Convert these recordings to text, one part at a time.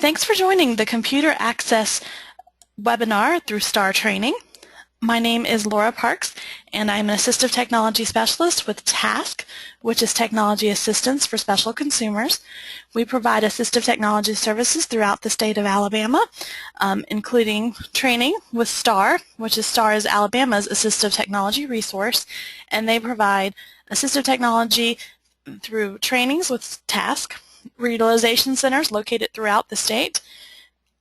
Thanks for joining the Computer Access webinar through STAR Training. My name is Laura Parks, and I'm an Assistive Technology Specialist with Tasc, which is Technology Assistance for Special Consumers. We provide assistive technology services throughout the state of Alabama, including training with STAR, which is STAR is Alabama's assistive technology resource, and they provide assistive technology through trainings with Tasc, reutilization centers located throughout the state,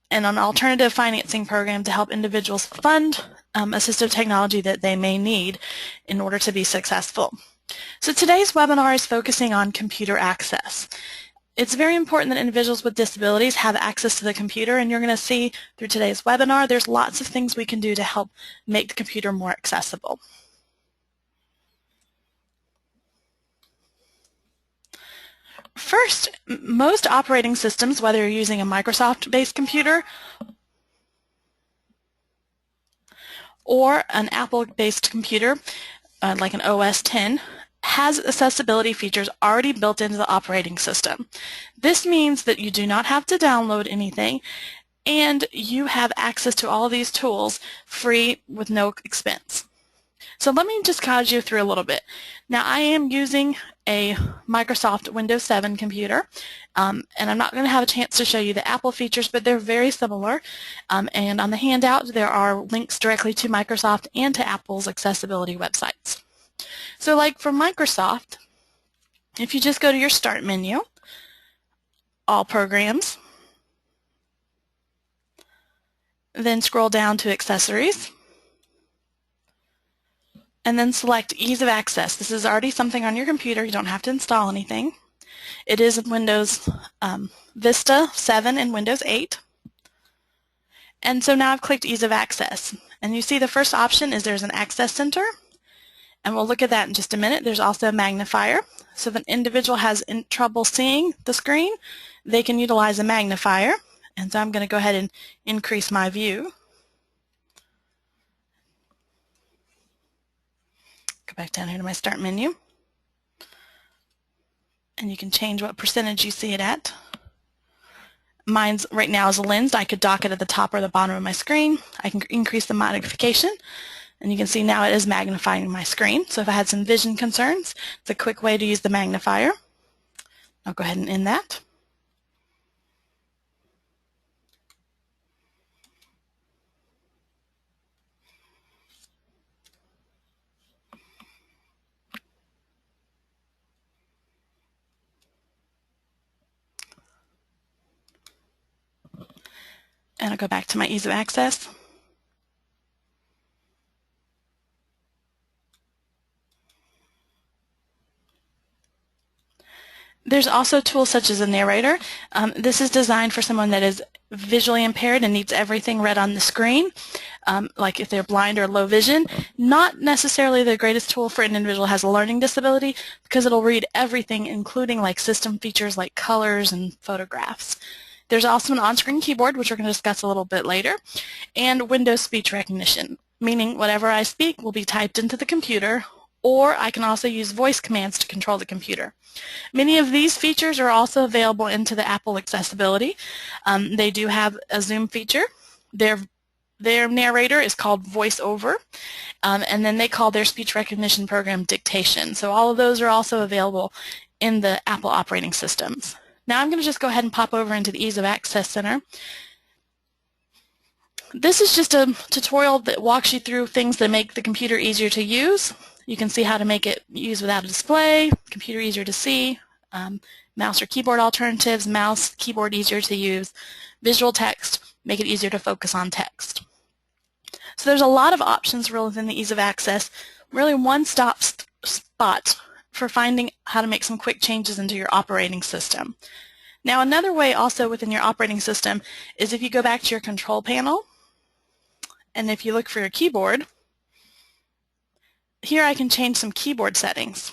and an alternative financing program to help individuals fund assistive technology that they may need in order to be successful. So today's webinar is focusing on computer access. It's very important that individuals with disabilities have access to the computer, and you're going to see through today's webinar there's lots of things we can do to help make the computer more accessible. First, most operating systems, whether you're using a Microsoft-based computer or an Apple-based computer, like an OS X, has accessibility features already built into the operating system. This means that you do not have to download anything, and you have access to all of these tools free with no expense. So let me just guide you through a little bit. Now I am using a Microsoft Windows 7 computer, and I'm not going to have a chance to show you the Apple features, but they're very similar. And on the handout there are links directly to Microsoft and to Apple's accessibility websites. So like for Microsoft, if you just go to your Start menu, All Programs, then scroll down to Accessories, and then select Ease of Access. This is already something on your computer. You don't have to install anything. It is in Windows Vista 7 and Windows 8. And so now I've clicked Ease of Access. And you see the first option is there's an Access Center. And we'll look at that in just a minute. There's also a magnifier. So if an individual has trouble seeing the screen, they can utilize a magnifier. And so I'm going to go ahead and increase my view. Go back down here to my Start menu, and you can change what percentage you see it at. Mine's right now is lensed. I could dock it at the top or the bottom of my screen. I can increase the magnification, and you can see now it is magnifying my screen. So if I had some vision concerns, it's a quick way to use the magnifier. I'll go ahead and end that. And I'll go back to my Ease of Access. There's also tools such as a narrator. This is designed for someone that is visually impaired and needs everything read on the screen, like if they're blind or low vision. Not necessarily the greatest tool for an individual who has a learning disability, because it'll read everything, including like system features like colors and photographs. There's also an on-screen keyboard, which we're going to discuss a little bit later, and Windows speech recognition, meaning whatever I speak will be typed into the computer, or I can also use voice commands to control the computer. Many of these features are also available into the Apple accessibility. They do have a zoom feature. Their narrator is called VoiceOver, and then they call their speech recognition program Dictation. So all of those are also available in the Apple operating systems. Now I'm going to just go ahead and pop over into the Ease of Access Center. This is just a tutorial that walks you through things that make the computer easier to use. You can see how to make it use without a display, computer easier to see, mouse or keyboard alternatives, mouse, keyboard easier to use, visual text, make it easier to focus on text. So there's a lot of options within the Ease of Access, really one-stop spot for finding how to make some quick changes into your operating system. Now another way also within your operating system is if you go back to your control panel, and if you look for your keyboard, here I can change some keyboard settings.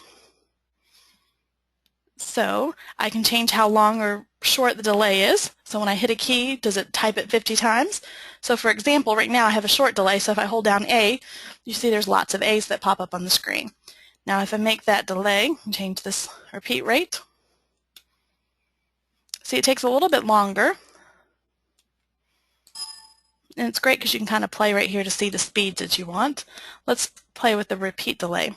So I can change how long or short the delay is. So when I hit a key, does it type it 50 times? So for example, right now I have a short delay, so if I hold down A, you see there's lots of A's that pop up on the screen. Now if I make that delay and change this repeat rate, see it takes a little bit longer, And it's great because you can kind of play right here to see the speeds that you want. Let's play with the repeat delay.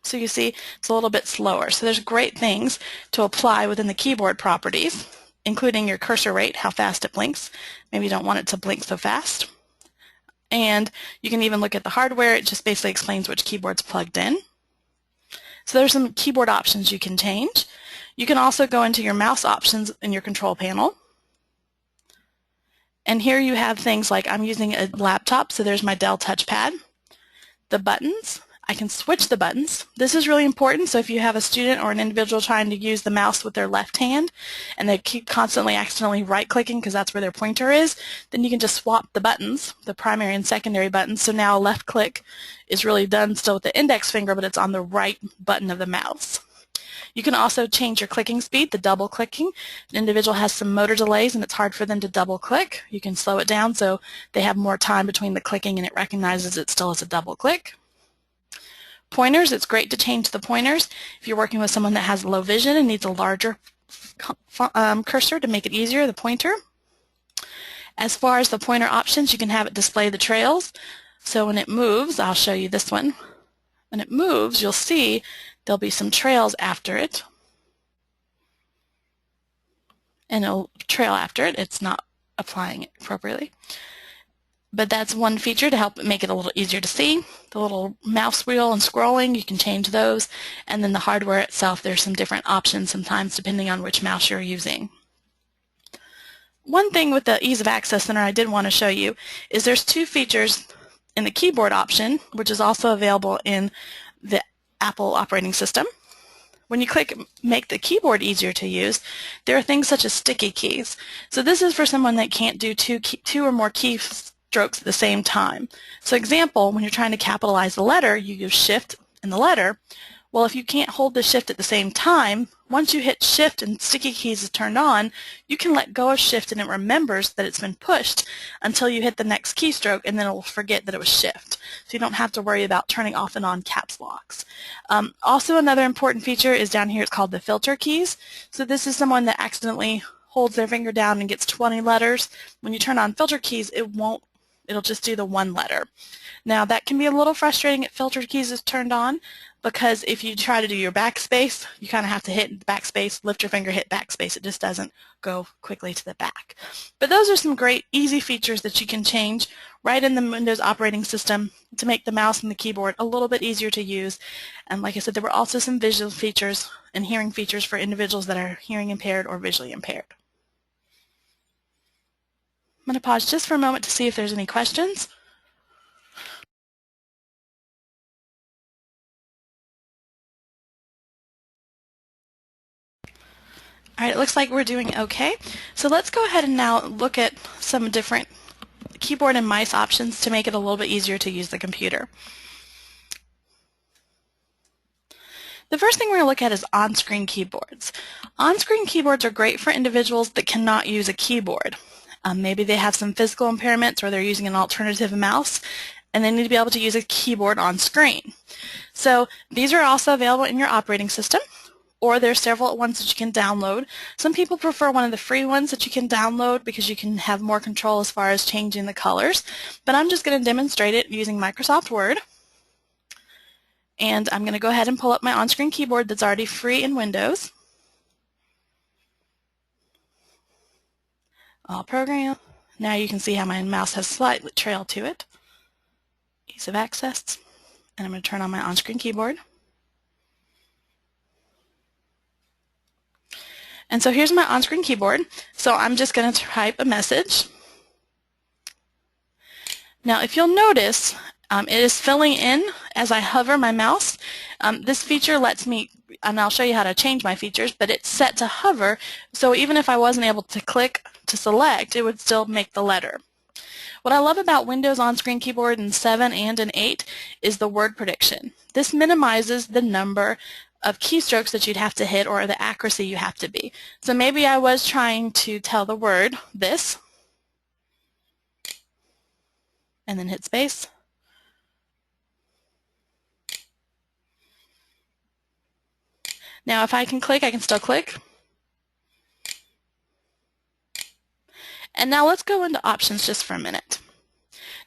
So you see it's a little bit slower. So there's great things to apply within the keyboard properties, including your cursor rate, how fast it blinks. Maybe you don't want it to blink so fast. And you can even look at the hardware. It just basically explains which keyboard's plugged in. So there's some keyboard options you can change. You can also go into your mouse options in your control panel. And here you have things like I'm using a laptop, so there's my Dell touchpad. The buttons, I can switch the buttons. This is really important, so if you have a student or an individual trying to use the mouse with their left hand and they keep constantly accidentally right-clicking because that's where their pointer is, then you can just swap the buttons, the primary and secondary buttons, so now a left click is really done still with the index finger, but it's on the right button of the mouse. You can also change your clicking speed, the double clicking. If an individual has some motor delays and it's hard for them to double click, you can slow it down so they have more time between the clicking and it recognizes it still as a double click. Pointers, it's great to change the pointers. If you're working with someone that has low vision and needs a larger cursor to make it easier, the pointer. As far as the pointer options, you can have it display the trails. So when it moves, I'll show you this one. When it moves, you'll see there'll be some trails after it. And it'll trail after it. It's not applying it appropriately. But that's one feature to help make it a little easier to see. The little mouse wheel and scrolling, you can change those. And then the hardware itself, there's some different options sometimes depending on which mouse you're using. One thing with the Ease of Access Center I did want to show you is there's two features in the keyboard option, which is also available in the Apple operating system. When you click Make the Keyboard Easier to Use, there are things such as sticky keys. So this is for someone that can't do two or more keystrokes at the same time. So example, when you're trying to capitalize the letter, you use Shift in the letter. Well, if you can't hold the Shift at the same time, once you hit Shift and sticky keys is turned on, you can let go of Shift and it remembers that it's been pushed until you hit the next keystroke, and then it will forget that it was Shift. So you don't have to worry about turning off and on caps locks. Also, another important feature is down here. It's called the filter keys. So this is someone that accidentally holds their finger down and gets 20 letters. When you turn on filter keys, it'll just do the one letter. Now that can be a little frustrating if filter keys is turned on, because if you try to do your backspace, you kind of have to hit backspace, lift your finger, hit backspace. It just doesn't go quickly to the back. But those are some great easy features that you can change right in the Windows operating system to make the mouse and the keyboard a little bit easier to use. And like I said, there were also some visual features and hearing features for individuals that are hearing impaired or visually impaired. I'm going to pause just for a moment to see if there's any questions. All right, it looks like we're doing okay. So let's go ahead and now look at some different keyboard and mice options to make it a little bit easier to use the computer. The first thing we're going to look at is on-screen keyboards. On-screen keyboards are great for individuals that cannot use a keyboard. Maybe they have some physical impairments or they're using an alternative mouse and they need to be able to use a keyboard on screen. So these are also available in your operating system, or there's several ones that you can download. Some people prefer one of the free ones that you can download because you can have more control as far as changing the colors. But I'm just going to demonstrate it using Microsoft Word. And I'm going to go ahead and pull up my on-screen keyboard that's already free in Windows. All program. Now you can see how my mouse has slightly trail to it. Ease of access. And I'm going to turn on my on-screen keyboard. And so here's my on-screen keyboard. So I'm just going to type a message. Now if you'll notice, it is filling in as I hover my mouse. This feature lets me, and I'll show you how to change my features, but it's set to hover, so even if I wasn't able to click to select, it would still make the letter. What I love about Windows on-screen keyboard in 7 and in 8 is the word prediction. This minimizes the number of keystrokes that you'd have to hit or the accuracy you have to be. So maybe I was trying to tell the word this, and then hit space. Now if I can click, I can still click. And now let's go into options just for a minute.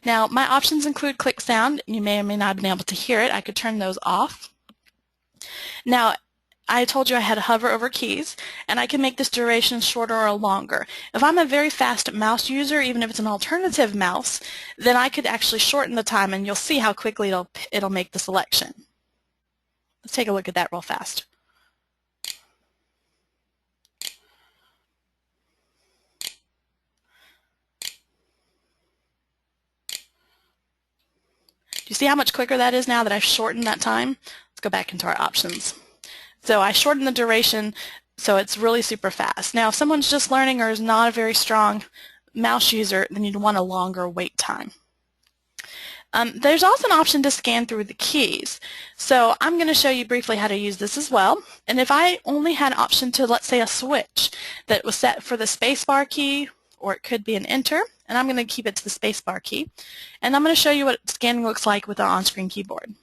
Now, my options include click sound. You may or may not have been able to hear it. I could turn those off. Now, I told you I had to hover over keys, and I can make this duration shorter or longer. If I'm a very fast mouse user, even if it's an alternative mouse, then I could actually shorten the time, and you'll see how quickly it'll make the selection. Let's take a look at that real fast. Do you see how much quicker that is now that I've shortened that time? Let's go back into our options. So I shortened the duration so it's really super fast. Now if someone's just learning or is not a very strong mouse user, then you'd want a longer wait time. There's also an option to scan through the keys. So I'm going to show you briefly how to use this as well. And if I only had an option to, let's say, a switch that was set for the spacebar key, or it could be an enter, and I'm going to keep it to the spacebar key. And I'm going to show you what scanning looks like with an on-screen keyboard.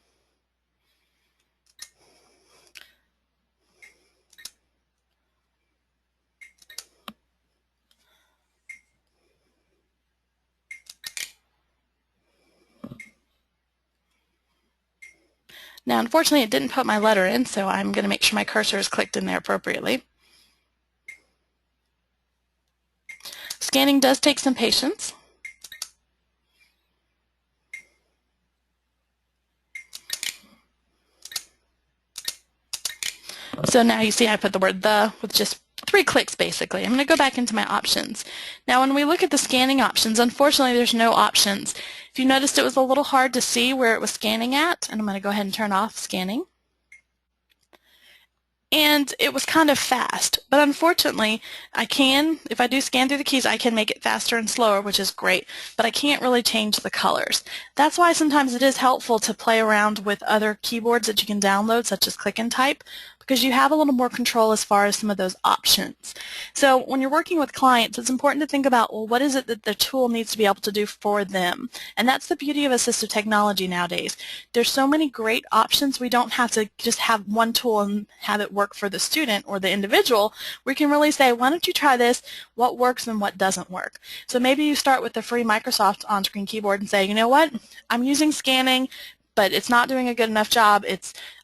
Now, unfortunately, it didn't put my letter in, so I'm going to make sure my cursor is clicked in there appropriately. Scanning does take some patience. So now you see I put the word "the" with just 3 clicks basically. I'm going to go back into my options. Now when we look at the scanning options, unfortunately there's no options. If you noticed, it was a little hard to see where it was scanning at, and I'm going to go ahead and turn off scanning. And it was kind of fast, but unfortunately if I do scan through the keys, I can make it faster and slower, which is great, but I can't really change the colors. That's why sometimes it is helpful to play around with other keyboards that you can download, such as Click and Type, because you have a little more control as far as some of those options. So when you're working with clients, it's important to think about, well, what is it that the tool needs to be able to do for them? And that's the beauty of assistive technology nowadays. There's so many great options. We don't have to just have one tool and have it work for the student or the individual. We can really say, why don't you try this? What works and what doesn't work? So maybe you start with the free Microsoft on-screen keyboard and say, you know what? I'm using scanning, but it's not doing a good enough job.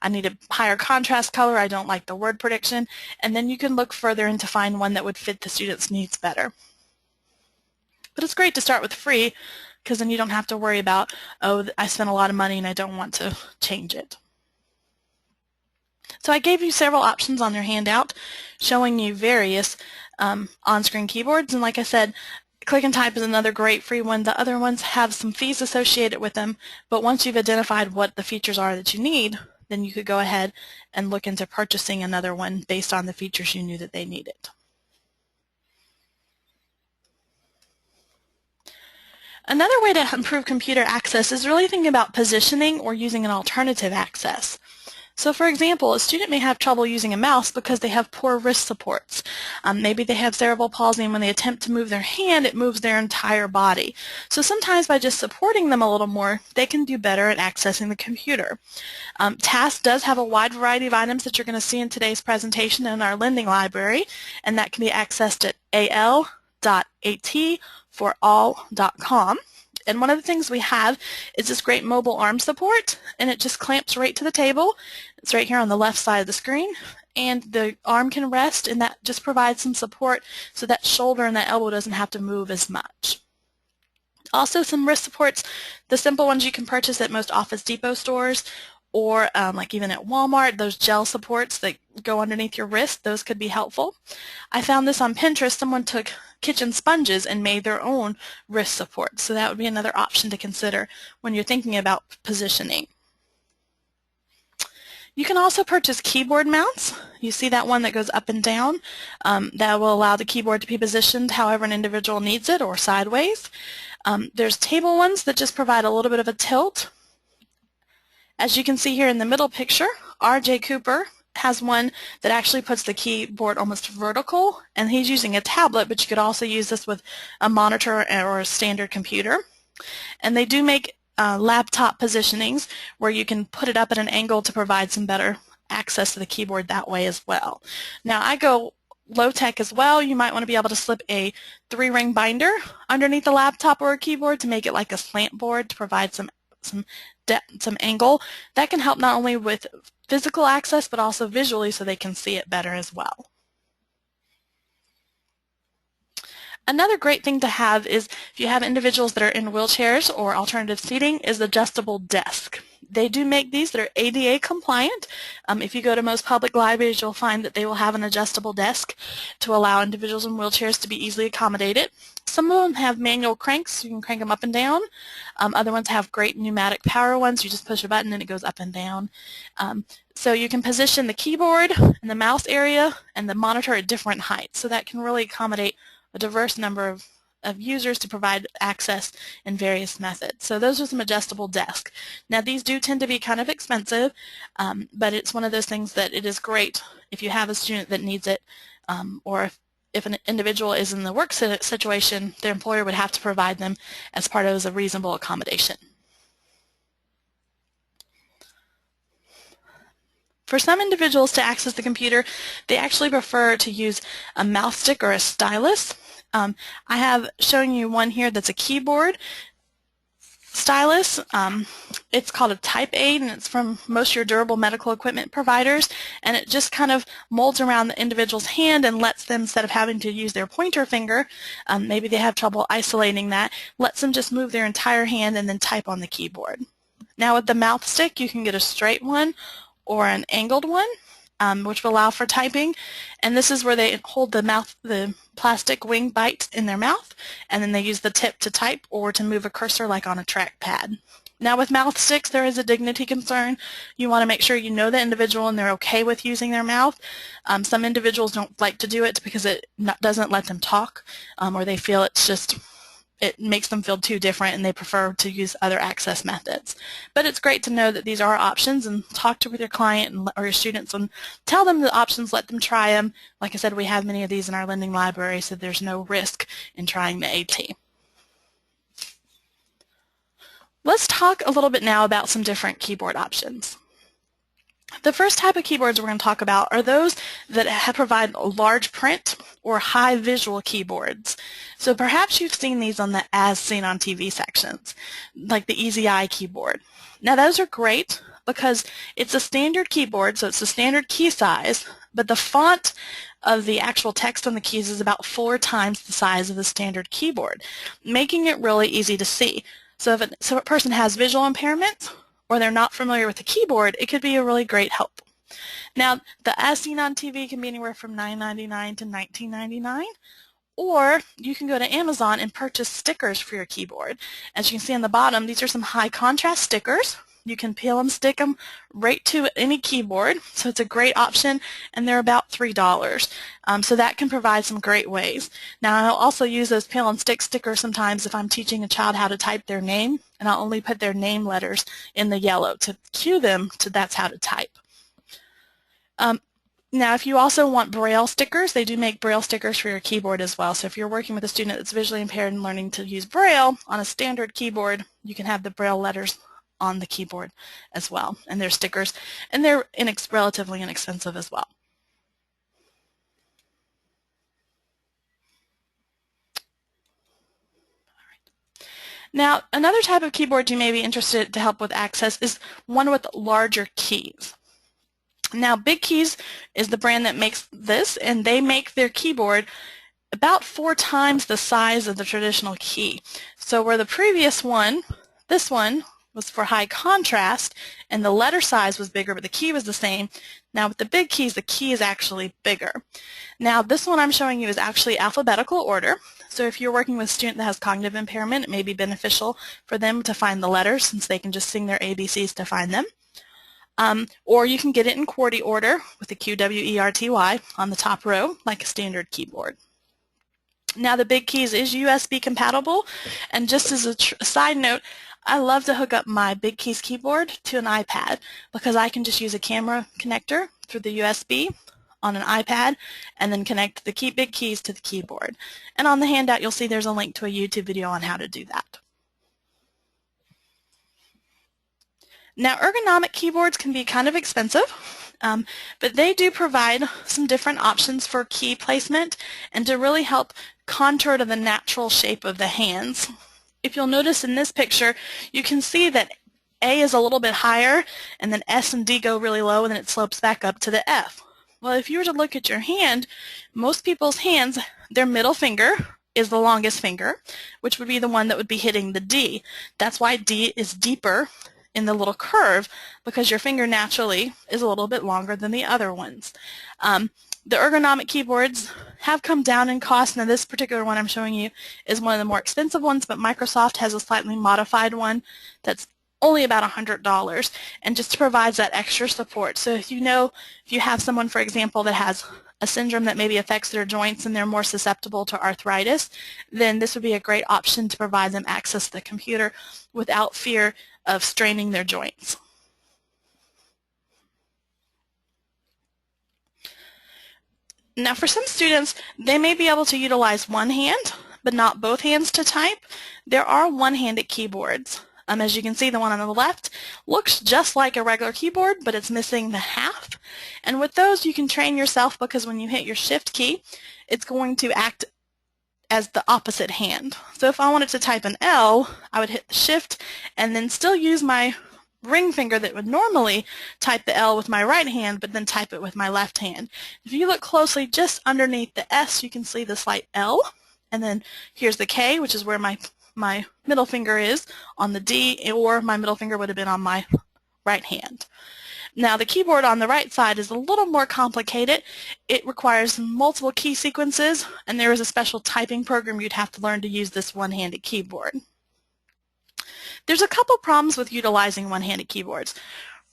I need a higher contrast color. I don't like the word prediction. And then you can look further and to find one that would fit the student's needs better. But it's great to start with free, because then you don't have to worry about, oh, I spent a lot of money and I don't want to change it. So I gave you several options on your handout showing you various on-screen keyboards. And like I said, Click and Type is another great free one. The other ones have some fees associated with them, but once you've identified what the features are that you need, then you could go ahead and look into purchasing another one based on the features you knew that they needed. Another way to improve computer access is really thinking about positioning or using an alternative access. So for example, a student may have trouble using a mouse because they have poor wrist supports. Maybe they have cerebral palsy, and when they attempt to move their hand, it moves their entire body. So sometimes by just supporting them a little more, they can do better at accessing the computer. Tasc does have a wide variety of items that you're going to see in today's presentation in our lending library, and that can be accessed at al.atforall.com. And one of the things we have is this great mobile arm support, and it just clamps right to the table. It's right here on the left side of the screen, and the arm can rest, and that just provides some support so that shoulder and that elbow doesn't have to move as much. Also some wrist supports, the simple ones you can purchase at most Office Depot stores, or like even at Walmart, those gel supports that go underneath your wrist, those could be helpful. I found this on Pinterest. Someone took kitchen sponges and made their own wrist support, so that would be another option to consider when you're thinking about positioning. You can also purchase keyboard mounts. You see that one that goes up and down? That will allow the keyboard to be positioned however an individual needs it, or sideways. There's table ones that just provide a little bit of a tilt. As you can see here in the middle picture, R.J. Cooper has one that actually puts the keyboard almost vertical, and he's using a tablet, but you could also use this with a monitor or a standard computer. And they do make laptop positionings where you can put it up at an angle to provide some better access to the keyboard that way as well. Now I go low tech as well, you might want to be able to slip a 3-ring binder underneath the laptop or a keyboard to make it like a slant board to provide some depth, some angle. That can help not only with physical access but also visually so they can see it better as well. Another great thing to have is if you have individuals that are in wheelchairs or alternative seating is adjustable desk. They do make these that are ADA compliant. If you go to most public libraries, you'll find that they will have an adjustable desk to allow individuals in wheelchairs to be easily accommodated. Some of them have manual cranks, so you can crank them up and down. Other ones have great pneumatic power ones. You just push a button and it goes up and down. So you can position the keyboard and the mouse area and the monitor at different heights. So that can really accommodate a diverse number of users to provide access in various methods. So those are some adjustable desks. Now these do tend to be kind of expensive, but it's one of those things that it is great if you have a student that needs it, or if an individual is in the work situation, their employer would have to provide them as part of a reasonable accommodation. For some individuals to access the computer, they actually prefer to use a mouse stick or a stylus. I have shown you one here that's a keyboard stylus. It's called a Type Aid, and it's from most of your durable medical equipment providers, and it just kind of molds around the individual's hand and lets them, instead of having to use their pointer finger, maybe they have trouble isolating that, lets them just move their entire hand and then type on the keyboard. Now with the mouth stick, you can get a straight one or an angled one, which will allow for typing, and this is where they hold the plastic wing bite in their mouth, and then they use the tip to type or to move a cursor like on a trackpad. Now with mouth sticks, there is a dignity concern. You want to make sure you know the individual and they're okay with using their mouth. Some individuals don't like to do it because it doesn't let them talk, or they feel it makes them feel too different and they prefer to use other access methods. But it's great to know that these are options, and talk with your client or your students and tell them the options, let them try them. Like I said, we have many of these in our lending library, so there's no risk in trying the AT. Let's talk a little bit now about some different keyboard options. The first type of keyboards we're going to talk about are those that provide large print or high visual keyboards. So perhaps you've seen these on the As Seen on TV sections, like the Easy Eye keyboard. Now those are great because it's a standard keyboard, so it's a standard key size, but the font of the actual text on the keys is about 4 times the size of the standard keyboard, making it really easy to see. So if a person has visual impairment, or they're not familiar with the keyboard, it could be a really great help. Now, the As Seen on TV can be anywhere from $9.99 to $19.99, or you can go to Amazon and purchase stickers for your keyboard. As you can see on the bottom, these are some high contrast stickers. You can peel them, stick them right to any keyboard, so it's a great option, and they're about $3. So that can provide some great ways. Now I'll also use those peel and stick stickers sometimes if I'm teaching a child how to type their name, and I'll only put their name letters in the yellow to cue them to that's how to type. Now if you also want Braille stickers, they do make Braille stickers for your keyboard as well. So if you're working with a student that's visually impaired and learning to use Braille on a standard keyboard, you can have the Braille letters on the keyboard as well, and they're stickers, and they're relatively inexpensive as well. Now, another type of keyboard you may be interested to help with access is one with larger keys. Now, Big Keys is the brand that makes this, and they make their keyboard about 4 times the size of the traditional key. So where the previous one, this one, was for high contrast, and the letter size was bigger, but the key was the same. Now with the Big Keys, the key is actually bigger. Now this one I'm showing you is actually alphabetical order. So if you're working with a student that has cognitive impairment, it may be beneficial for them to find the letters since they can just sing their ABCs to find them. Or you can get it in QWERTY order with the QWERTY on the top row, like a standard keyboard. Now the Big Keys is USB compatible, and just as a side note, I love to hook up my Big Keys keyboard to an iPad because I can just use a camera connector through the USB on an iPad and then connect the Big Keys to the keyboard. And on the handout you'll see there's a link to a YouTube video on how to do that. Now, ergonomic keyboards can be kind of expensive, but they do provide some different options for key placement and to really help contour to the natural shape of the hands. If you'll notice in this picture, you can see that A is a little bit higher, and then S and D go really low, and then it slopes back up to the F. Well, if you were to look at your hand, most people's hands, their middle finger is the longest finger, which would be the one that would be hitting the D. That's why D is deeper in the little curve, because your finger naturally is a little bit longer than the other ones. The ergonomic keyboards have come down in cost. Now this particular one I'm showing you is one of the more expensive ones, but Microsoft has a slightly modified one that's only about $100 and just provides that extra support. So if you have someone, for example, that has a syndrome that maybe affects their joints and they're more susceptible to arthritis, then this would be a great option to provide them access to the computer without fear of straining their joints. Now for some students, they may be able to utilize one hand, but not both hands to type. There are one-handed keyboards. As you can see, the one on the left looks just like a regular keyboard, but it's missing the half. And with those, you can train yourself, because when you hit your Shift key, it's going to act as the opposite hand. So if I wanted to type an L, I would hit the Shift and then still use my ring finger that would normally type the L with my right hand, but then type it with my left hand. If you look closely, just underneath the S, you can see the slight L, and then here's the K, which is where my middle finger is on the D, or my middle finger would have been on my right hand. Now the keyboard on the right side is a little more complicated. It requires multiple key sequences, and there is a special typing program you'd have to learn to use this one-handed keyboard. There's a couple problems with utilizing one-handed keyboards.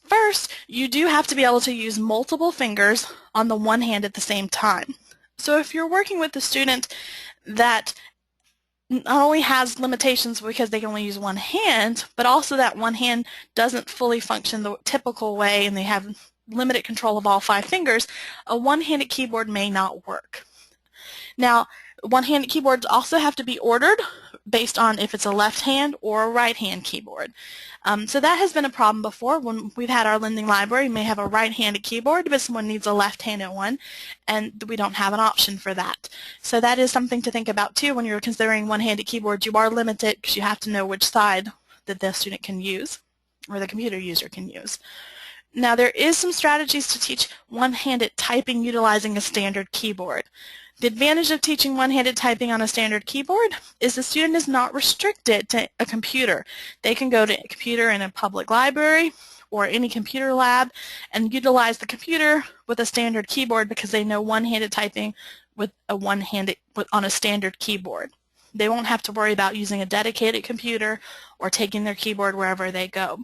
First, you do have to be able to use multiple fingers on the one hand at the same time. So if you're working with a student that not only has limitations because they can only use one hand, but also that one hand doesn't fully function the typical way and they have limited control of all 5 fingers, a one-handed keyboard may not work. Now, one-handed keyboards also have to be ordered based on if it's a left-hand or a right-hand keyboard. So that has been a problem before. When we've had our lending library, we may have a right-handed keyboard, but someone needs a left-handed one, and we don't have an option for that. So that is something to think about too when you're considering one-handed keyboards. You are limited because you have to know which side that the student can use or the computer user can use. Now there is some strategies to teach one-handed typing utilizing a standard keyboard. The advantage of teaching one-handed typing on a standard keyboard is the student is not restricted to a computer. They can go to a computer in a public library or any computer lab and utilize the computer with a standard keyboard because they know one-handed typing with on a standard keyboard. They won't have to worry about using a dedicated computer or taking their keyboard wherever they go.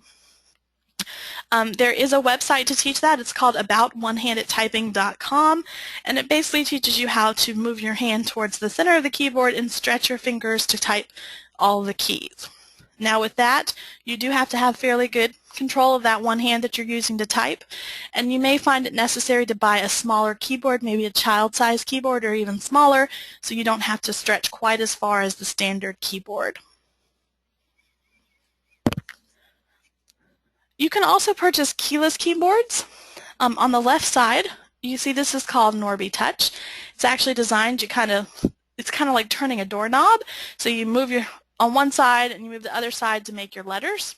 There is a website to teach that. It's called aboutonehandedtyping.com, and it basically teaches you how to move your hand towards the center of the keyboard and stretch your fingers to type all the keys. Now with that, you do have to have fairly good control of that one hand that you're using to type, and you may find it necessary to buy a smaller keyboard, maybe a child-sized keyboard or even smaller, so you don't have to stretch quite as far as the standard keyboard. You can also purchase keyless keyboards. On the left side, you see this is called Norby Touch. It's actually designed it's kind of like turning a doorknob. So you move on one side and you move the other side to make your letters.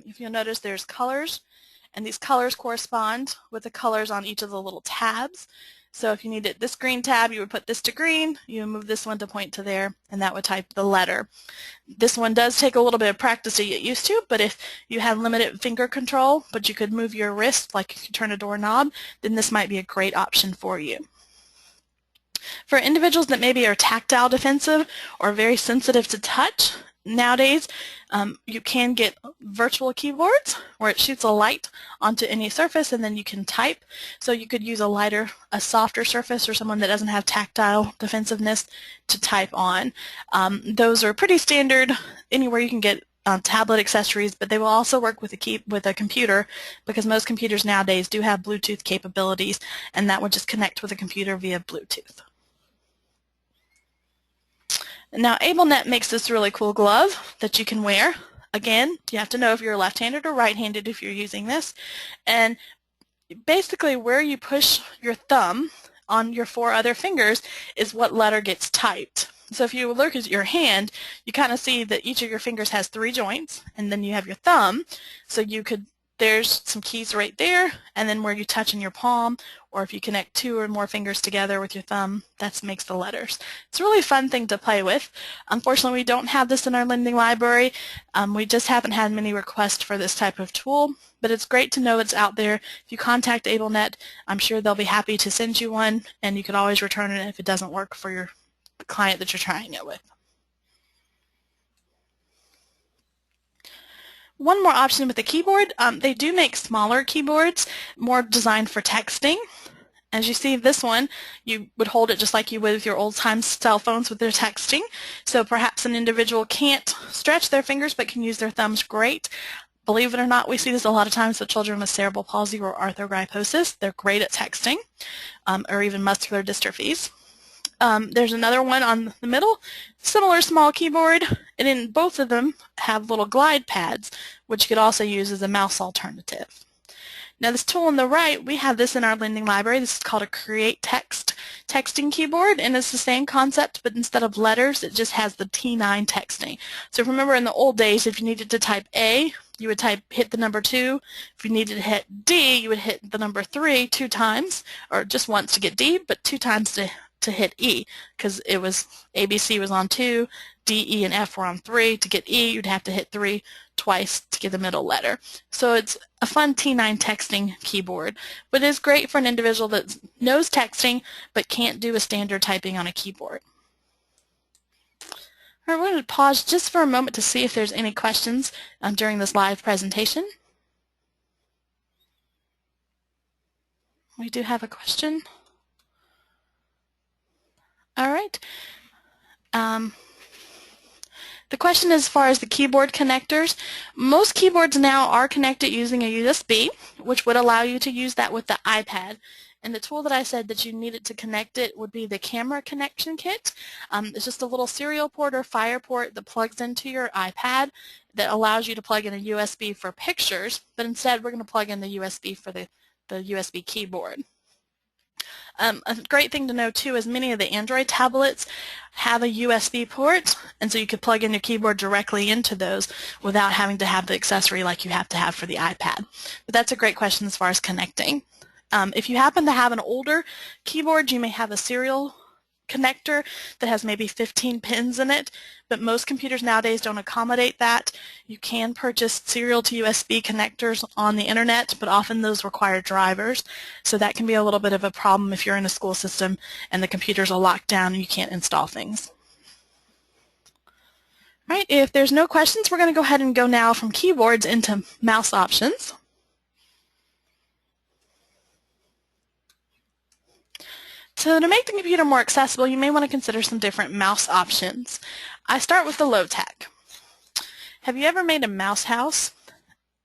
If you'll notice, there's colors, and these colors correspond with the colors on each of the little tabs. So if you needed this green tab, you would put this to green, you would move this one to point to there, and that would type the letter. This one does take a little bit of practice to get used to, but if you have limited finger control, but you could move your wrist like you could turn a doorknob, then this might be a great option for you. For individuals that maybe are tactile defensive or very sensitive to touch, nowadays you can get virtual keyboards where it shoots a light onto any surface and then you can type. So you could use a softer surface, or someone that doesn't have tactile defensiveness to type on. Those are pretty standard anywhere you can get tablet accessories, but they will also work with a computer, because most computers nowadays do have Bluetooth capabilities, and that would just connect with a computer via Bluetooth. Now AbleNet makes this really cool glove that you can wear. Again, you have to know if you're left-handed or right-handed if you're using this. And basically where you push your thumb on your 4 other fingers is what letter gets typed. So if you look at your hand, you kind of see that each of your fingers has 3 joints, and then you have your thumb. So there's some keys right there, and then where you touch in your palm, or if you connect 2 or more fingers together with your thumb, that makes the letters. It's a really fun thing to play with. Unfortunately, we don't have this in our lending library. We just haven't had many requests for this type of tool, but it's great to know it's out there. If you contact AbleNet, I'm sure they'll be happy to send you one, and you can always return it if it doesn't work for your client that you're trying it with. One more option with the keyboard, they do make smaller keyboards, more designed for texting. As you see this one, you would hold it just like you would with your old-time cell phones with their texting. So perhaps an individual can't stretch their fingers but can use their thumbs great. Believe it or not, we see this a lot of times with children with cerebral palsy or arthrogryposis. They're great at texting, or even muscular dystrophies. There's another one on the middle, similar small keyboard, and in both of them have little glide pads, which you could also use as a mouse alternative. Now this tool on the right, we have this in our lending library. This is called a Create Text texting keyboard, and it's the same concept, but instead of letters, it just has the T9 texting. So remember in the old days, if you needed to type A, you would hit the number 2. If you needed to hit D, you would hit the number 3 2 times, or just once to get D, but 2 times to hit E, because it was ABC was on 2, D, E, and F were on 3. To get E, you'd have to hit 3 twice to get the middle letter. So it's a fun T9 texting keyboard, but it's great for an individual that knows texting but can't do a standard typing on a keyboard. All right, we're going to pause just for a moment to see if there's any questions during this live presentation. We do have a question. All right. The question as far as the keyboard connectors, most keyboards now are connected using a USB, which would allow you to use that with the iPad. And the tool that I said that you needed to connect it would be the camera connection kit. It's just a little serial port or fire port that plugs into your iPad that allows you to plug in a USB for pictures, but instead we're going to plug in the USB for the USB keyboard. A great thing to know too is many of the Android tablets have a USB port, and so you could plug in your keyboard directly into those without having to have the accessory like you have to have for the iPad. But that's a great question as far as connecting. If you happen to have an older keyboard, you may have a serial connector that has maybe 15 pins in it, but most computers nowadays don't accommodate that. You can purchase serial to USB connectors on the internet, but often those require drivers, so that can be a little bit of a problem if you're in a school system and the computers are locked down and you can't install things. All right, if there's no questions, we're going to go ahead and go now from keyboards into mouse options. So to make the computer more accessible, you may want to consider some different mouse options. I start with the low-tech. Have you ever made a mouse house?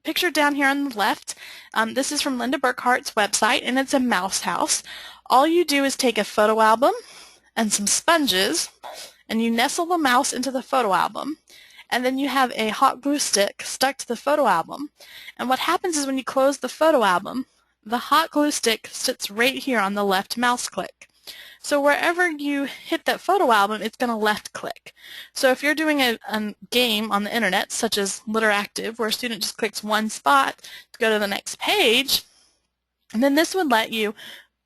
Pictured down here on the left, this is from Linda Burkhart's website, and it's a mouse house. All you do is take a photo album and some sponges, and you nestle the mouse into the photo album, and then you have a hot glue stick stuck to the photo album. And what happens is when you close the photo album, the hot glue stick sits right here on the left mouse click. So wherever you hit that photo album, it's going to left click. So if you're doing a game on the internet, such as Literactive, where a student just clicks one spot to go to the next page, and then this would let you,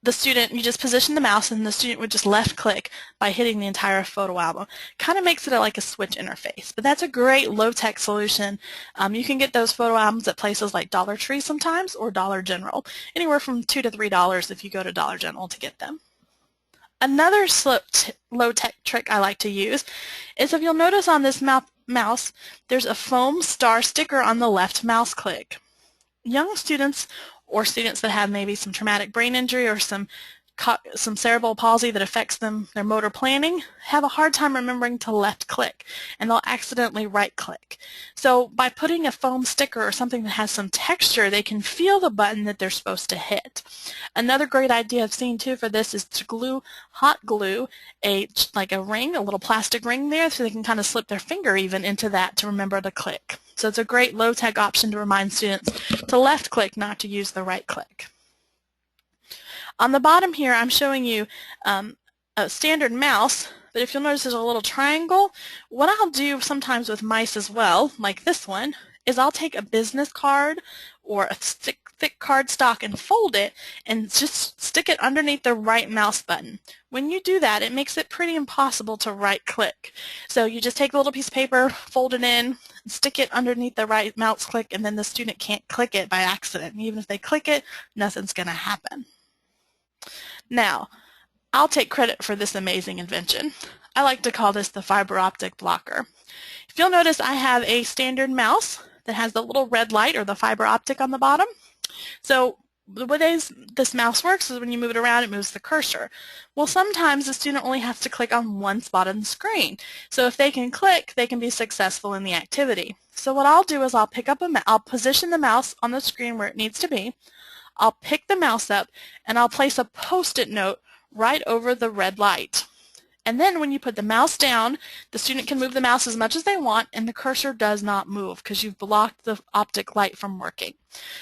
you just position the mouse and the student would just left click by hitting the entire photo album. Kind of makes it like a switch interface, but that's a great low-tech solution. You can get those photo albums at places like Dollar Tree sometimes or Dollar General, anywhere from $2 to $3 if you go to Dollar General to get them. Another low-tech trick I like to use is if you'll notice on this mouse, there's a foam star sticker on the left mouse click. Young students or students that have maybe some traumatic brain injury or some some cerebral palsy that affects their motor planning, have a hard time remembering to left click, and they'll accidentally right click. So by putting a foam sticker or something that has some texture, they can feel the button that they're supposed to hit. Another great idea I've seen too for this is to hot glue like a ring, a little plastic ring there, so they can kind of slip their finger even into that to remember to click. So it's a great low-tech option to remind students to left click, not to use the right click. On the bottom here, I'm showing you a standard mouse, but if you'll notice there's a little triangle. What I'll do sometimes with mice as well, like this one, is I'll take a business card or a thick cardstock and fold it and just stick it underneath the right mouse button. When you do that, it makes it pretty impossible to right click. So you just take a little piece of paper, fold it in, stick it underneath the right mouse click, and then the student can't click it by accident. And even if they click it, nothing's going to happen. Now, I'll take credit for this amazing invention. I like to call this the fiber optic blocker. If you'll notice, I have a standard mouse that has the little red light or the fiber optic on the bottom. So the way this mouse works is when you move it around, it moves the cursor. Well, sometimes the student only has to click on one spot on the screen. So if they can click, they can be successful in the activity. So what I'll do is I'll position the mouse on the screen where it needs to be. I'll pick the mouse up and I'll place a post-it note right over the red light. And then when you put the mouse down, the student can move the mouse as much as they want and the cursor does not move because you've blocked the optic light from working.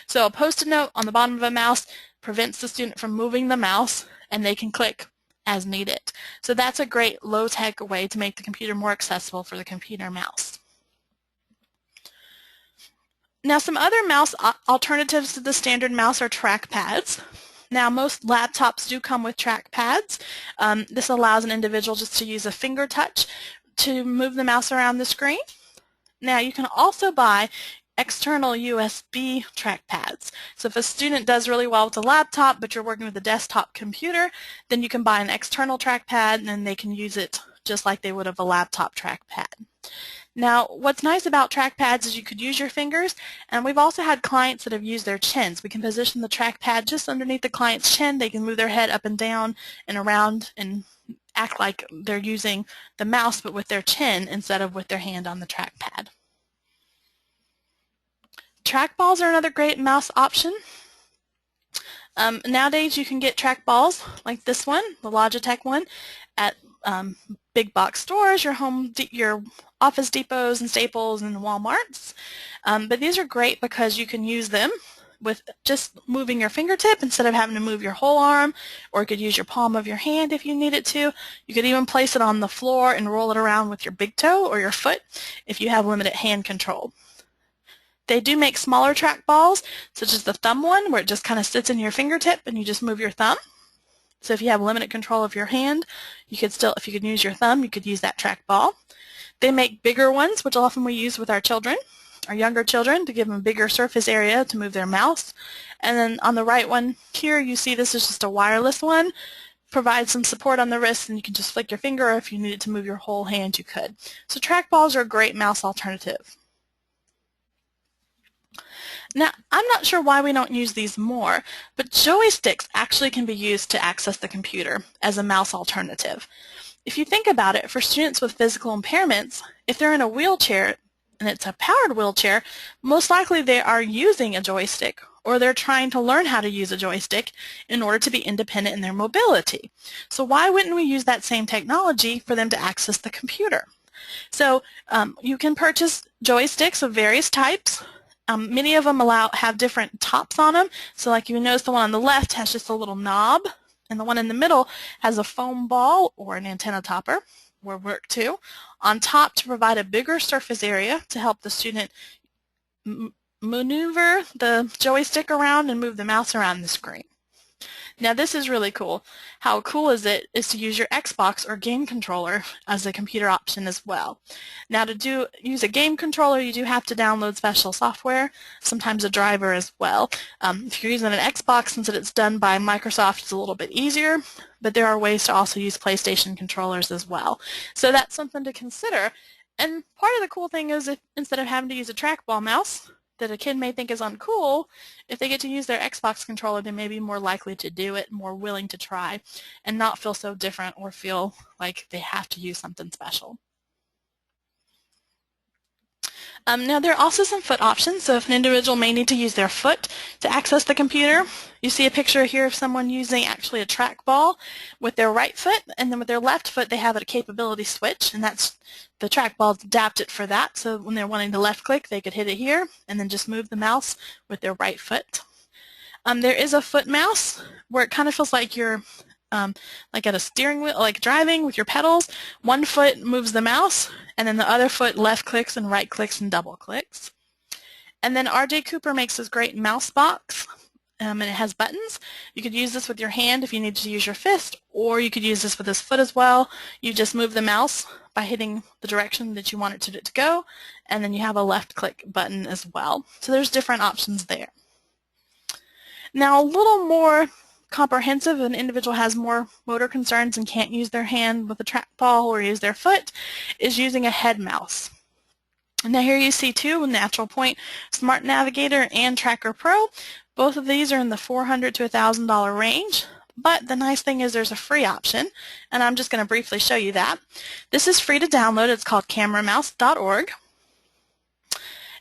So a post-it note on the bottom of a mouse prevents the student from moving the mouse and they can click as needed. So that's a great low-tech way to make the computer more accessible for the computer mouse. Now, some other mouse alternatives to the standard mouse are trackpads. Now, most laptops do come with trackpads. This allows an individual just to use a finger touch to move the mouse around the screen. Now, you can also buy external USB trackpads. So if a student does really well with a laptop, but you're working with a desktop computer, then you can buy an external trackpad and they can use it just like they would have a laptop trackpad. Now, what's nice about trackpads is you could use your fingers, and we've also had clients that have used their chins. We can position the trackpad just underneath the client's chin. They can move their head up and down and around and act like they're using the mouse but with their chin instead of with their hand on the trackpad. Trackballs are another great mouse option. Nowadays you can get trackballs like this one, the Logitech one, at big box stores, your Office Depots and Staples and Walmarts. But these are great because you can use them with just moving your fingertip instead of having to move your whole arm, or you could use your palm of your hand if you needed to. You could even place it on the floor and roll it around with your big toe or your foot if you have limited hand control. They do make smaller trackballs, such as the thumb one, where it just kind of sits in your fingertip and you just move your thumb. So if you have limited control of your hand, if you could use your thumb, you could use that trackball. They make bigger ones, which often we use with our children, our younger children, to give them a bigger surface area to move their mouse. And then on the right one here, you see this is just a wireless one. Provides some support on the wrist, and you can just flick your finger, or if you needed to move your whole hand, you could. So trackballs are a great mouse alternative. Now, I'm not sure why we don't use these more, but joysticks actually can be used to access the computer as a mouse alternative. If you think about it, for students with physical impairments, if they're in a wheelchair and it's a powered wheelchair, most likely they are using a joystick, or they're trying to learn how to use a joystick in order to be independent in their mobility. So why wouldn't we use that same technology for them to access the computer? So you can purchase joysticks of various types. Many of them have different tops on them. So like you notice the one on the left has just a little knob, and the one in the middle has a foam ball or an antenna topper, will work too, on top to provide a bigger surface area to help the student maneuver the joystick around and move the mouse around the screen. Now this is really cool. How cool is it is to use your Xbox or game controller as a computer option as well. Now to use a game controller, you do have to download special software, sometimes a driver as well. If you're using an Xbox, since it's done by Microsoft, it's a little bit easier, but there are ways to also use PlayStation controllers as well. So that's something to consider. And part of the cool thing is, if instead of having to use a trackball mouse, that a kid may think is uncool, if they get to use their Xbox controller, they may be more likely to do it, more willing to try, and not feel so different or feel like they have to use something special. Now there are also some foot options, so if an individual may need to use their foot to access the computer, you see a picture here of someone using actually a trackball with their right foot, and then with their left foot they have a capability switch, and that's the trackball's adapted for that, so when they're wanting to left click they could hit it here and then just move the mouse with their right foot. There is a foot mouse where it kind of feels like you're like at a steering wheel, like driving with your pedals. One foot moves the mouse, and then the other foot left clicks and right clicks and double clicks. And then R.J. Cooper makes this great mouse box, and it has buttons. You could use this with your hand if you need to use your fist, or you could use this with this foot as well. You just move the mouse by hitting the direction that you want it to go, and then you have a left click button as well. So there's different options there. Now a little more comprehensive, an individual has more motor concerns and can't use their hand with a trackball or use their foot, is using a head mouse. Now here you see two, Natural Point Smart Navigator and Tracker Pro. Both of these are in the $400 to $1,000 range, but the nice thing is there's a free option, and I'm just going to briefly show you that. This is free to download. It's called cameramouse.org,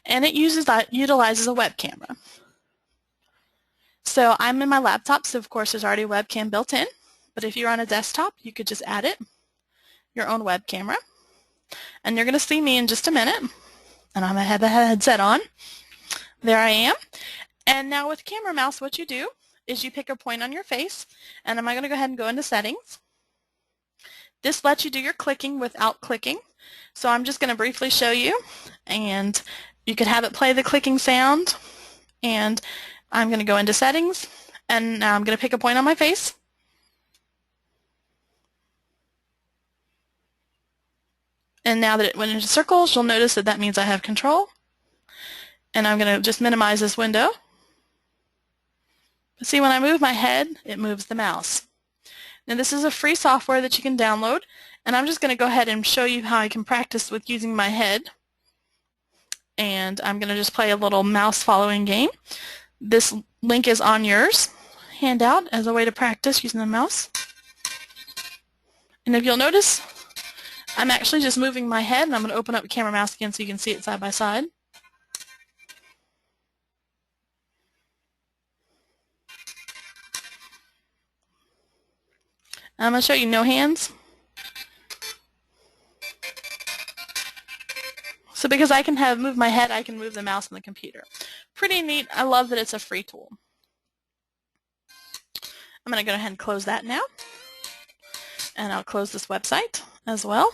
and it utilizes a web camera. So I'm in my laptop, so of course there's already a webcam built in, but if you're on a desktop, you could just add it, your own web camera. And you're going to see me in just a minute, and I'm going to have a headset on. There I am. And now with Camera Mouse, what you do is you pick a point on your face, and I'm going to go ahead and go into Settings. This lets you do your clicking without clicking, so I'm just going to briefly show you, and you could have it play the clicking sound, and I'm going to go into Settings, and now I'm going to pick a point on my face. And now that it went into circles, you'll notice that that means I have control. And I'm going to just minimize this window. But see, when I move my head, it moves the mouse. Now this is a free software that you can download, and I'm just going to go ahead and show you how I can practice with using my head. And I'm going to just play a little mouse following game. This link is on yours handout as a way to practice using the mouse. And if you'll notice, I'm actually just moving my head, and I'm going to open up Camera Mouse again so you can see it side by side. I'm going to show you no hands. So because I can move my head, I can move the mouse on the computer. Pretty neat. I love that it's a free tool. I'm going to go ahead and close that now. And I'll close this website as well.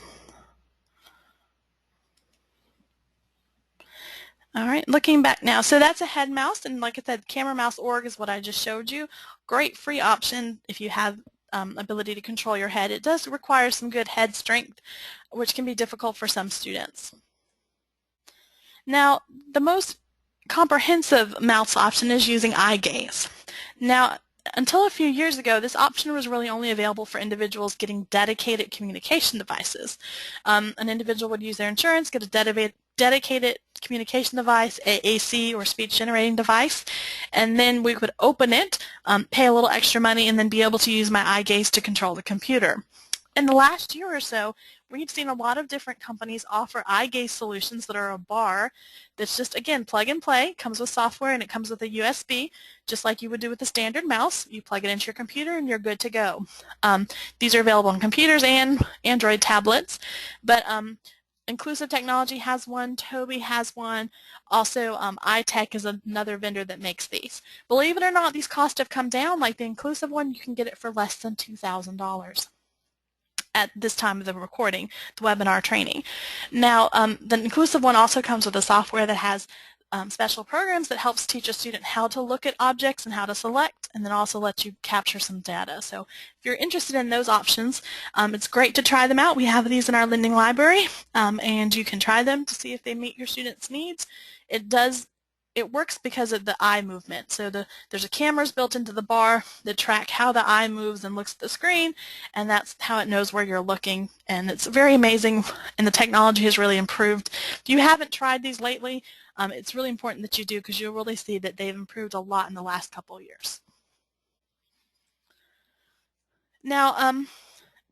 All right, looking back now. So that's a head mouse, and like I said, cameramouse.org is what I just showed you. Great free option if you have ability to control your head. It does require some good head strength, which can be difficult for some students. Now, the most comprehensive mouse option is using eye gaze. Now, until a few years ago, this option was really only available for individuals getting dedicated communication devices. An individual would use their insurance, get a dedicated communication device, AAC or speech generating device, and then we would open it, pay a little extra money, and then be able to use my eye gaze to control the computer. In the last year or so, we've seen a lot of different companies offer eye gaze solutions that are a bar that's just, again, plug and play, comes with software, and it comes with a USB, just like you would do with the standard mouse. You plug it into your computer and you're good to go. These are available on computers and Android tablets, but Inclusive Technology has one, Toby has one, also iTech is another vendor that makes these. Believe it or not, these costs have come down. Like the Inclusive one, you can get it for less than $2,000 at this time of the recording, the webinar training. Now, the Inclusive one also comes with a software that has special programs that helps teach a student how to look at objects and how to select, and then also lets you capture some data. So if you're interested in those options, it's great to try them out. We have these in our lending library, and you can try them to see if they meet your students' needs. It works because of the eye movement. So there's a cameras built into the bar that track how the eye moves and looks at the screen, and that's how it knows where you're looking. And it's very amazing, and the technology has really improved. If you haven't tried these lately, It's really important that you do because you'll really see that they've improved a lot in the last couple years. Now,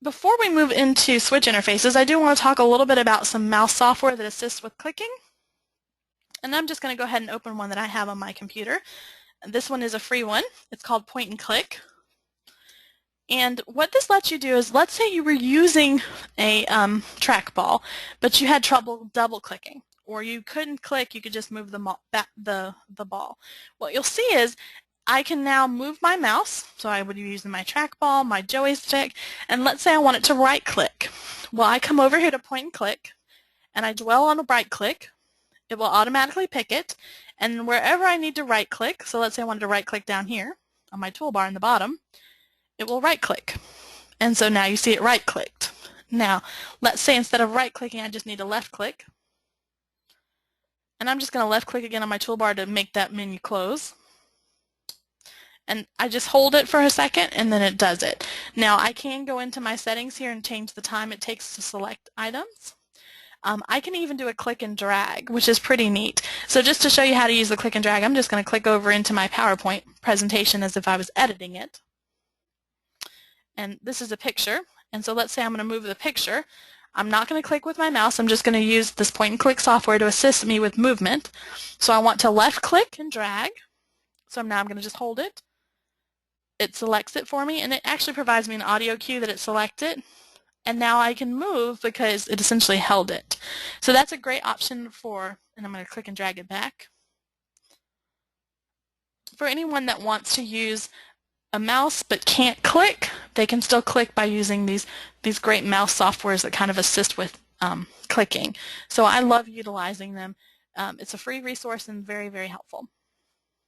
before we move into switch interfaces, I do want to talk a little bit about some mouse software that assists with clicking. And I'm just going to go ahead and open one that I have on my computer. This one is a free one. It's called Point and Click. And what this lets you do is, let's say you were using a trackball, but you had trouble double clicking, or you couldn't click, you could just move the ball. What you'll see is I can now move my mouse, so I would be using my trackball, my joystick, and let's say I want it to right click. Well, I come over here to Point and Click, and I dwell on a right click. It will automatically pick it, and wherever I need to right click, so let's say I wanted to right click down here on my toolbar in the bottom, it will right click. And so now you see it right clicked. Now, let's say instead of right clicking, I just need to left click. And I'm just going to left click again on my toolbar to make that menu close. And I just hold it for a second and then it does it. Now I can go into my settings here and change the time it takes to select items. I can even do a click and drag, which is pretty neat. So just to show you how to use the click and drag, I'm just going to click over into my PowerPoint presentation as if I was editing it. And this is a picture. And so let's say I'm going to move the picture. I'm not going to click with my mouse. I'm just going to use this point and click software to assist me with movement. So I want to left click and drag. So now I'm going to just hold it. It selects it for me, and it actually provides me an audio cue that it selected. And now I can move because it essentially held it. So that's a great option for, and I'm going to click and drag it back. For anyone that wants to use a mouse but can't click, they can still click by using these great mouse softwares that kind of assist with clicking. So I love utilizing them. It's a free resource and very, very helpful.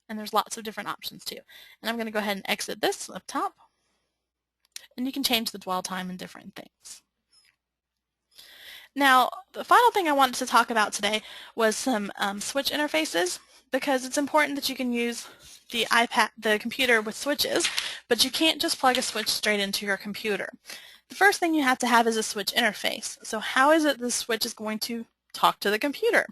And there's lots of different options too. And I'm going to go ahead and exit this up top. And you can change the dwell time and different things. Now, the final thing I wanted to talk about today was some switch interfaces, because it's important that you can use the computer with switches, but you can't just plug a switch straight into your computer. The first thing you have to have is a switch interface. So how is it the switch is going to talk to the computer?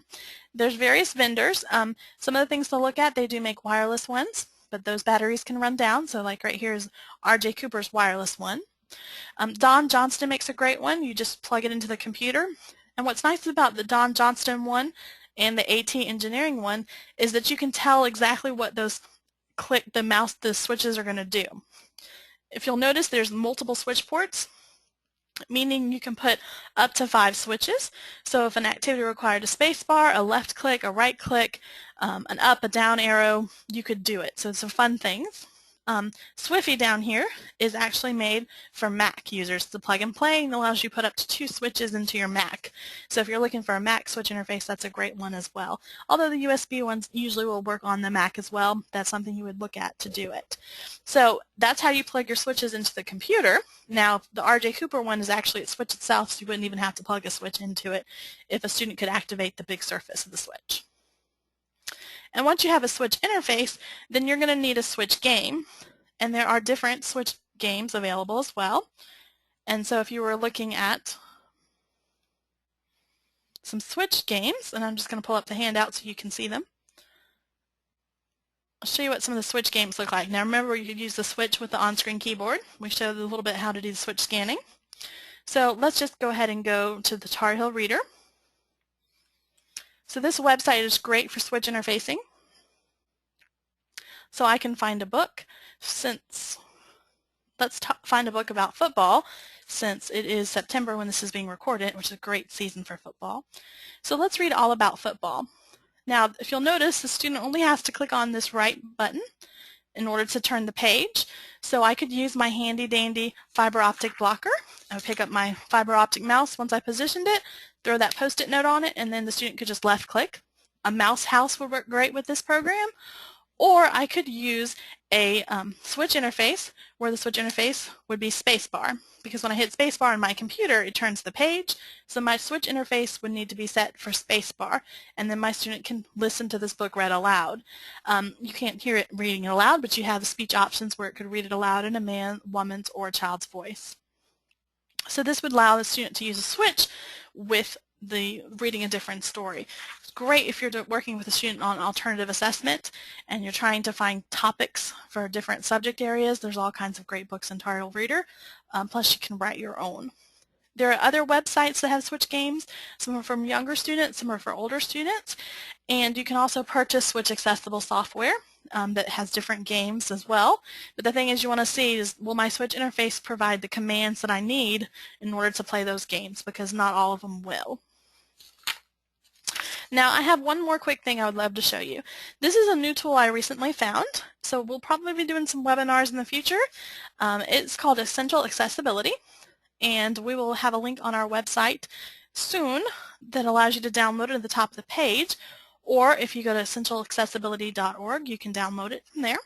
There's various vendors. Some of the things to look at, they do make wireless ones, but those batteries can run down. So like right here is RJ Cooper's wireless one. Don Johnston makes a great one. You just plug it into the computer. And what's nice about the Don Johnston one and the AT Engineering one is that you can tell exactly what those the switches are going to do. If you'll notice, there's multiple switch ports, meaning you can put up to 5 switches. So if an activity required a space bar, a left click, a right click, an up, a down arrow, you could do it. So it's some fun things. Swifty down here is actually made for Mac users. It's a plug and play and allows you to put up to 2 switches into your Mac. So if you're looking for a Mac switch interface, that's a great one as well. Although the USB ones usually will work on the Mac as well, that's something you would look at to do it. So that's how you plug your switches into the computer. Now the RJ Cooper one is actually a switch itself, so you wouldn't even have to plug a switch into it if a student could activate the big surface of the switch. And once you have a switch interface, then you're going to need a switch game. And there are different switch games available as well. And so if you were looking at some switch games, and I'm just going to pull up the handout so you can see them. I'll show you what some of the switch games look like. Now remember, you could use the switch with the on-screen keyboard. We showed a little bit how to do the switch scanning. So let's just go ahead and go to the Tar Heel Reader. So this website is great for switch interfacing. So I can find a book. Let's find a book about football, since it is September when this is being recorded, which is a great season for football. So let's read all about football. Now, if you'll notice, the student only has to click on this right button in order to turn the page. So I could use my handy dandy fiber optic blocker. I would pick up my fiber optic mouse once I positioned it, throw that post-it note on it, and then the student could just left click. A mouse house would work great with this program. Or I could use a switch interface where the switch interface would be spacebar, because when I hit spacebar on my computer, it turns the page. So my switch interface would need to be set for spacebar, and then my student can listen to this book read aloud. You can't hear it reading aloud, but you have the speech options where it could read it aloud in a man, woman's, or a child's voice. So this would allow the student to use a switch with reading a different story. It's great if you're working with a student on alternative assessment and you're trying to find topics for different subject areas. There's all kinds of great books in Untitled Reader. Plus you can write your own. There are other websites that have Switch games. Some are from younger students, some are for older students. And you can also purchase Switch accessible software that has different games as well. But the thing is, you want to see is, will my Switch interface provide the commands that I need in order to play those games? Because not all of them will. Now I have one more quick thing I would love to show you. This is a new tool I recently found. So we'll probably be doing some webinars in the future. It's called Essential Accessibility. And we will have a link on our website soon that allows you to download it at the top of the page. Or if you go to essentialaccessibility.org, you can download it from there.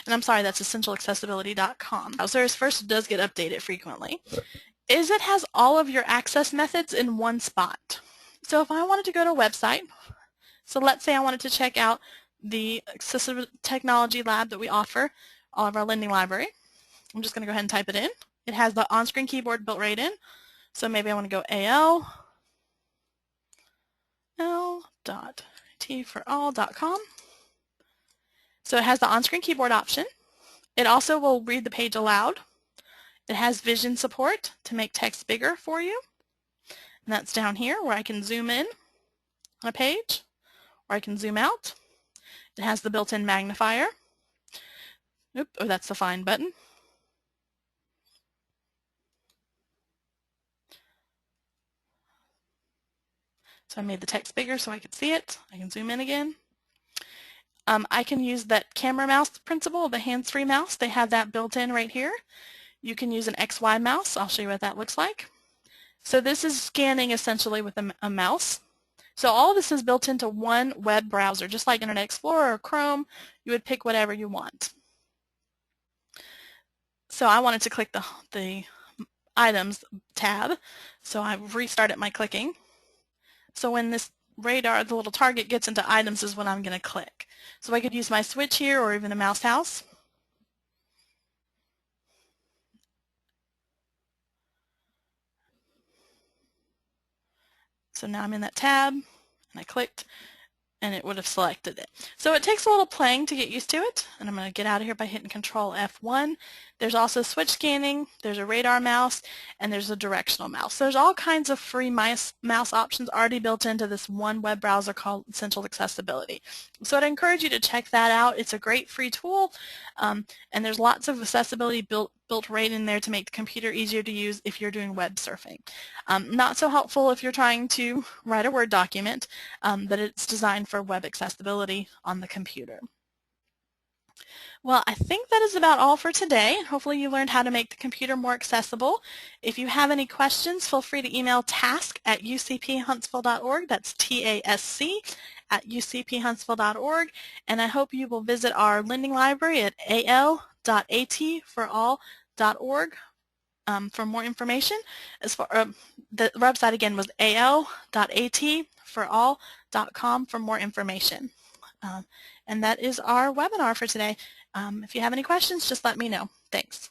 And I'm sorry, that's essentialaccessibility.com. Browsers, first, it does get updated frequently. It has all of your access methods in one spot. So if I wanted to go to a website, so let's say I wanted to check out the accessibility technology lab that we offer, all of our lending library. I'm just going to go ahead and type it in. It has the on-screen keyboard built right in. So maybe I want to go al.tforall.com. So it has the on-screen keyboard option. It also will read the page aloud. It has vision support to make text bigger for you. And that's down here where I can zoom in on a page, or I can zoom out. It has the built-in magnifier. Oop, oh, that's the find button. So I made the text bigger so I could see it. I can zoom in again. I can use that camera mouse principle, the hands-free mouse. They have that built in right here. You can use an XY mouse. I'll show you what that looks like. So this is scanning essentially with a mouse. So all of this is built into one web browser, just like Internet Explorer or Chrome. You would pick whatever you want. So I wanted to click the Items tab, so I restarted my clicking. So when this radar, the little target, gets into items is when I'm going to click. So I could use my switch here or even a mouse house. So now I'm in that tab and I clicked and it would have selected it. So it takes a little playing to get used to it, and I'm going to get out of here by hitting Control F1. There's also switch scanning, there's a radar mouse, and there's a directional mouse. So there's all kinds of free mouse options already built into this one web browser called Essential Accessibility. So I'd encourage you to check that out. It's a great free tool, and there's lots of accessibility built right in there to make the computer easier to use if you're doing web surfing. Not so helpful if you're trying to write a Word document, but it's designed for web accessibility on the computer. Well, I think that is about all for today. Hopefully you learned how to make the computer more accessible. If you have any questions, feel free to email tasc@ucphuntsville.org. That's TASC@ucphuntsville.org. And I hope you will visit our lending library at al.tforall.org for more information. As far the website again was al.tforall.com for more information. And that is our webinar for today. If you have any questions, just let me know. Thanks.